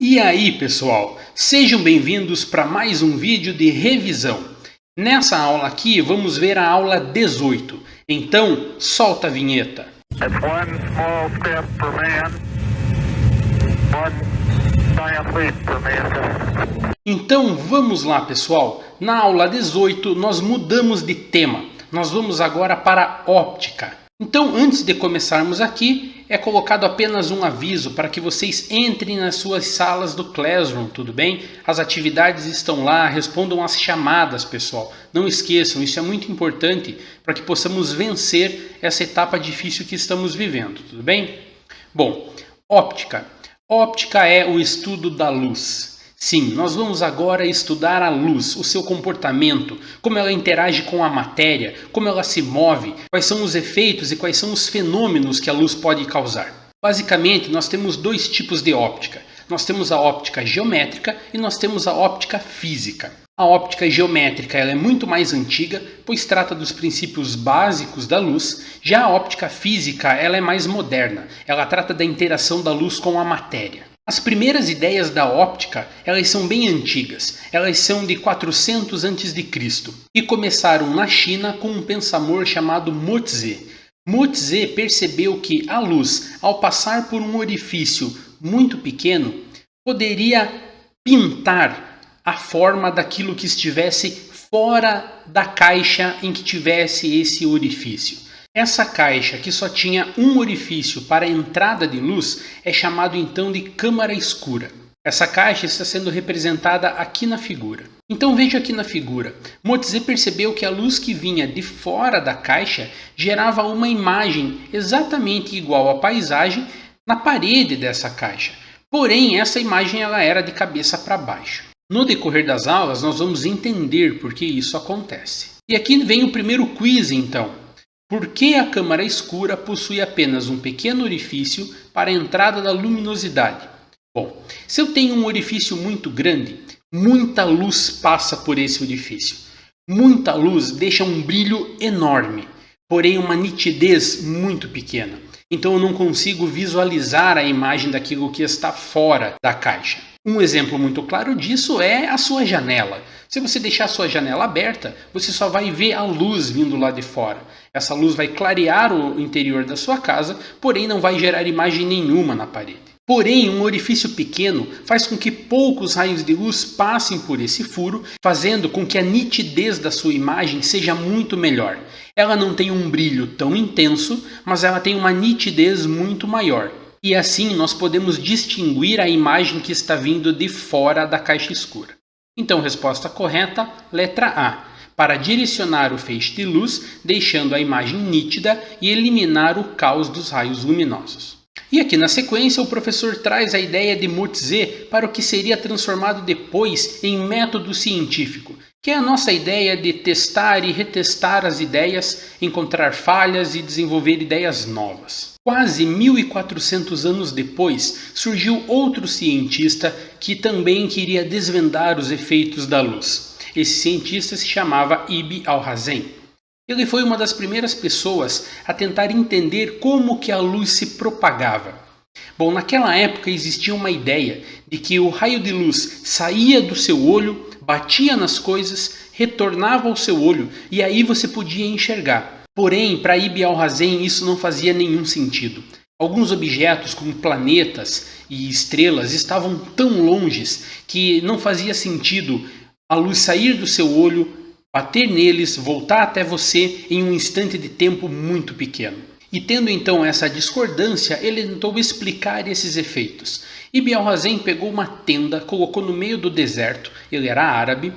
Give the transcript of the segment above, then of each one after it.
E aí, pessoal, sejam bem-vindos para mais um vídeo de revisão. Nessa aula aqui vamos ver a aula 18, então solta a vinheta. That's one small step for man, one giant leap for mankind. Então vamos lá, pessoal. Na aula 18 nós mudamos de tema. Nós vamos agora para a óptica. Então, antes de começarmos aqui, é colocado apenas um aviso para que vocês entrem nas suas salas do Classroom, tudo bem? As atividades estão lá, respondam às chamadas, pessoal. Não esqueçam, isso é muito importante para que possamos vencer essa etapa difícil que estamos vivendo, tudo bem? Bom, óptica. Óptica é o estudo da luz. Sim, nós vamos agora estudar a luz, o seu comportamento, como ela interage com a matéria, como ela se move, quais são os efeitos e quais são os fenômenos que a luz pode causar. Basicamente, nós temos dois tipos de óptica. Nós temos a óptica geométrica e nós temos a óptica física. A óptica geométrica ela é muito mais antiga, pois trata dos princípios básicos da luz. Já a óptica física ela é mais moderna, ela trata da interação da luz com a matéria. As primeiras ideias da óptica, elas são bem antigas, elas são de 400 a.C. e começaram na China com um pensador chamado Mo-Tse. Mo-Tse percebeu que a luz, ao passar por um orifício muito pequeno, poderia pintar a forma daquilo que estivesse fora da caixa em que tivesse esse orifício. Essa caixa, que só tinha um orifício para a entrada de luz, é chamado então de câmara escura. Essa caixa está sendo representada aqui na figura. Então veja aqui na figura. Mo-Tse percebeu que a luz que vinha de fora da caixa gerava uma imagem exatamente igual à paisagem na parede dessa caixa. Porém, essa imagem ela era de cabeça para baixo. No decorrer das aulas, nós vamos entender por que isso acontece. E aqui vem o primeiro quiz, então. Por que a câmara escura possui apenas um pequeno orifício para a entrada da luminosidade? Bom, se eu tenho um orifício muito grande, muita luz passa por esse orifício. Muita luz deixa um brilho enorme, porém uma nitidez muito pequena. Então eu não consigo visualizar a imagem daquilo que está fora da caixa. Um exemplo muito claro disso é a sua janela. Se você deixar a sua janela aberta, você só vai ver a luz vindo lá de fora. Essa luz vai clarear o interior da sua casa, porém não vai gerar imagem nenhuma na parede. Porém, um orifício pequeno faz com que poucos raios de luz passem por esse furo, fazendo com que a nitidez da sua imagem seja muito melhor. Ela não tem um brilho tão intenso, mas ela tem uma nitidez muito maior. E assim nós podemos distinguir a imagem que está vindo de fora da caixa escura. Então, resposta correta, letra A. Para direcionar o feixe de luz, deixando a imagem nítida e eliminar o caos dos raios luminosos. E aqui na sequência, o professor traz a ideia de Mo-Tse para o que seria transformado depois em método científico, que é a nossa ideia de testar e retestar as ideias, encontrar falhas e desenvolver ideias novas. Quase 1400 anos depois, surgiu outro cientista que também queria desvendar os efeitos da luz. Esse cientista se chamava Ibn al-Hazen. Ele foi uma das primeiras pessoas a tentar entender como que a luz se propagava. Bom, naquela época existia uma ideia de que o raio de luz saía do seu olho, batia nas coisas, retornava ao seu olho e aí você podia enxergar. Porém, para Ibn al-Hazen isso não fazia nenhum sentido. Alguns objetos como planetas e estrelas estavam tão longes que não fazia sentido a luz sair do seu olho, bater neles, voltar até você em um instante de tempo muito pequeno. E tendo então essa discordância, ele tentou explicar esses efeitos. Ibn al-Hazen pegou uma tenda, colocou no meio do deserto, ele era árabe,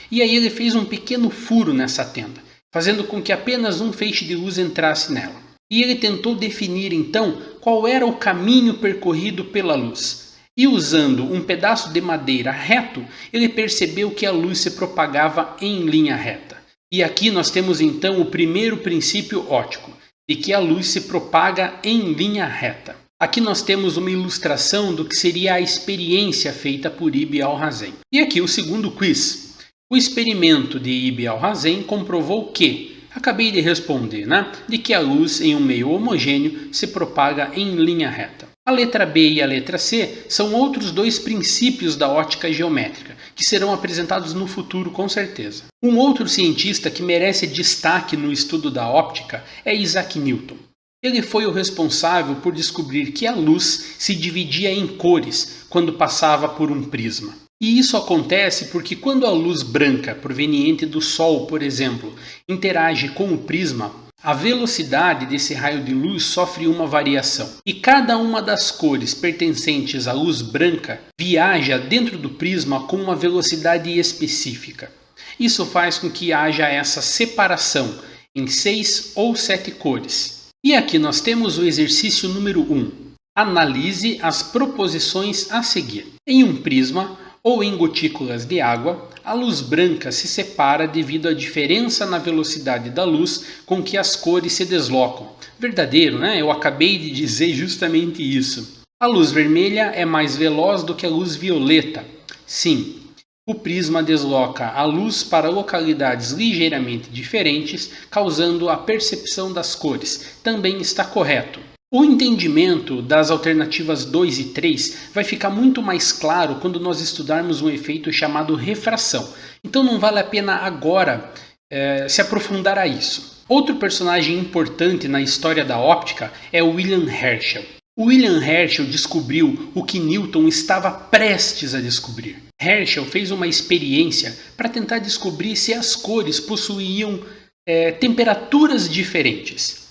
e aí ele fez um pequeno furo nessa tenda, fazendo com que apenas um feixe de luz entrasse nela. E ele tentou definir então qual era o caminho percorrido pela luz. E usando um pedaço de madeira reto, ele percebeu que a luz se propagava em linha reta. E aqui nós temos então o primeiro princípio óptico, de que a luz se propaga em linha reta. Aqui nós temos uma ilustração do que seria a experiência feita por Ibn al-Hazen. E aqui o segundo quiz. O experimento de Ibn al-Hazen comprovou que Acabei de responder, né? De que a luz em um meio homogêneo se propaga em linha reta. A letra B e a letra C são outros dois princípios da ótica geométrica, que serão apresentados no futuro com certeza. Um outro cientista que merece destaque no estudo da óptica é Isaac Newton. Ele foi o responsável por descobrir que a luz se dividia em cores quando passava por um prisma. E isso acontece porque quando a luz branca proveniente do Sol, por exemplo, interage com o prisma, a velocidade desse raio de luz sofre uma variação. E cada uma das cores pertencentes à luz branca viaja dentro do prisma com uma velocidade específica. Isso faz com que haja essa separação em 6 ou 7 cores. E aqui nós temos o exercício número 1. Analise as proposições a seguir. Em um prisma, ou em gotículas de água, a luz branca se separa devido à diferença na velocidade da luz com que as cores se deslocam. Verdadeiro, né? Eu acabei de dizer justamente isso. A luz vermelha é mais veloz do que a luz violeta. Sim, o prisma desloca a luz para localidades ligeiramente diferentes, causando a percepção das cores. Também está correto. O entendimento das alternativas 2 e 3 vai ficar muito mais claro quando nós estudarmos um efeito chamado refração. Então não vale a pena agora se aprofundar a isso. Outro personagem importante na história da óptica é William Herschel. William Herschel descobriu o que Newton estava prestes a descobrir. Herschel fez uma experiência para tentar descobrir se as cores possuíam temperaturas diferentes.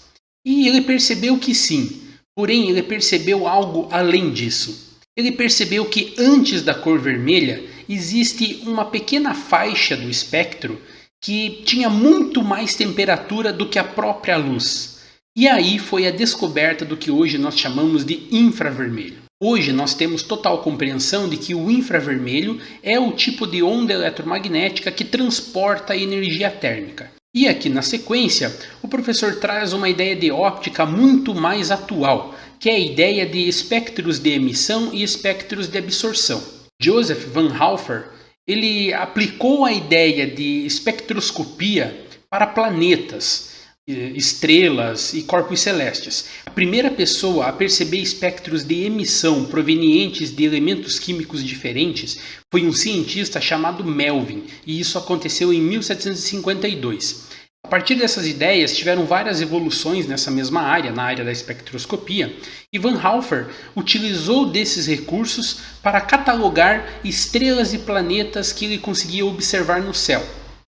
E ele percebeu que sim, porém ele percebeu algo além disso. Ele percebeu que antes da cor vermelha existe uma pequena faixa do espectro que tinha muito mais temperatura do que a própria luz. E aí foi a descoberta do que hoje nós chamamos de infravermelho. Hoje nós temos total compreensão de que o infravermelho é o tipo de onda eletromagnética que transporta a energia térmica. E aqui na sequência, o professor traz uma ideia de óptica muito mais atual, que é a ideia de espectros de emissão e espectros de absorção. Joseph Van Halfer, ele aplicou a ideia de espectroscopia para planetas, estrelas e corpos celestes. A primeira pessoa a perceber espectros de emissão provenientes de elementos químicos diferentes foi um cientista chamado Melvin, e isso aconteceu em 1752. A partir dessas ideias, tiveram várias evoluções nessa mesma área, na área da espectroscopia, e Van Halfer utilizou desses recursos para catalogar estrelas e planetas que ele conseguia observar no céu.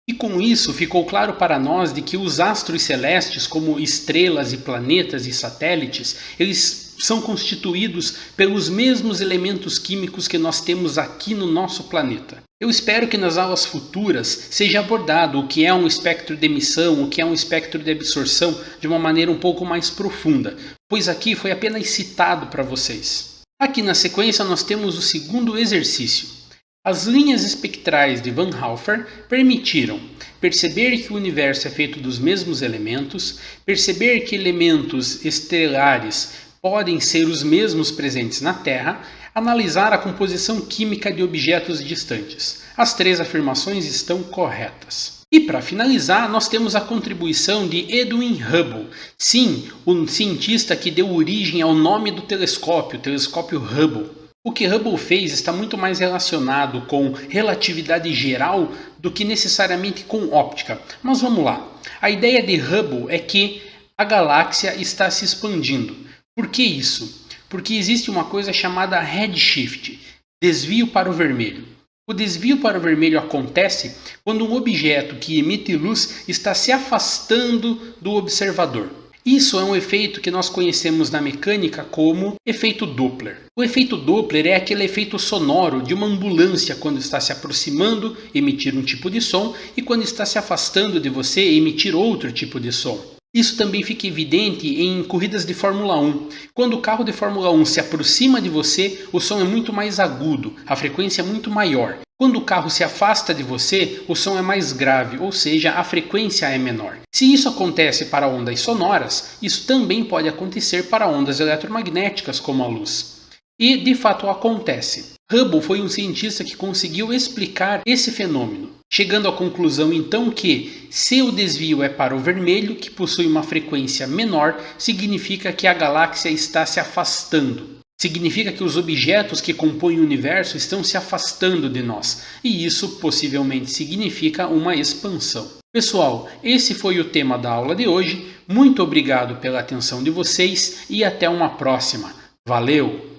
E com isso ficou claro para nós de que os astros celestes, como estrelas e planetas e satélites, eles são constituídos pelos mesmos elementos químicos que nós temos aqui no nosso planeta. Eu espero que nas aulas futuras seja abordado o que é um espectro de emissão, o que é um espectro de absorção de uma maneira um pouco mais profunda, pois aqui foi apenas citado para vocês. Aqui na sequência nós temos o segundo exercício. As linhas espectrais de Van Halfer permitiram perceber que o universo é feito dos mesmos elementos, perceber que elementos estelares podem ser os mesmos presentes na Terra, analisar a composição química de objetos distantes. As 3 afirmações estão corretas. E para finalizar, nós temos a contribuição de Edwin Hubble. Sim, o cientista que deu origem ao nome do telescópio, o telescópio Hubble. O que Hubble fez está muito mais relacionado com relatividade geral do que necessariamente com óptica. Mas vamos lá. A ideia de Hubble é que a galáxia está se expandindo. Por que isso? Porque existe uma coisa chamada redshift, desvio para o vermelho. O desvio para o vermelho acontece quando um objeto que emite luz está se afastando do observador. Isso é um efeito que nós conhecemos na mecânica como efeito Doppler. O efeito Doppler é aquele efeito sonoro de uma ambulância quando está se aproximando, emitir um tipo de som, e quando está se afastando de você, emitir outro tipo de som. Isso também fica evidente em corridas de Fórmula 1. Quando o carro de Fórmula 1 se aproxima de você, o som é muito mais agudo, a frequência é muito maior. Quando o carro se afasta de você, o som é mais grave, ou seja, a frequência é menor. Se isso acontece para ondas sonoras, isso também pode acontecer para ondas eletromagnéticas como a luz. E, de fato, acontece. Hubble foi um cientista que conseguiu explicar esse fenômeno. chegando à conclusão então que, se o desvio é para o vermelho, que possui uma frequência menor, significa que a galáxia está se afastando. Significa que os objetos que compõem o universo estão se afastando de nós, e isso possivelmente significa uma expansão. Pessoal, esse foi o tema da aula de hoje. Muito obrigado pela atenção de vocês e até uma próxima. Valeu!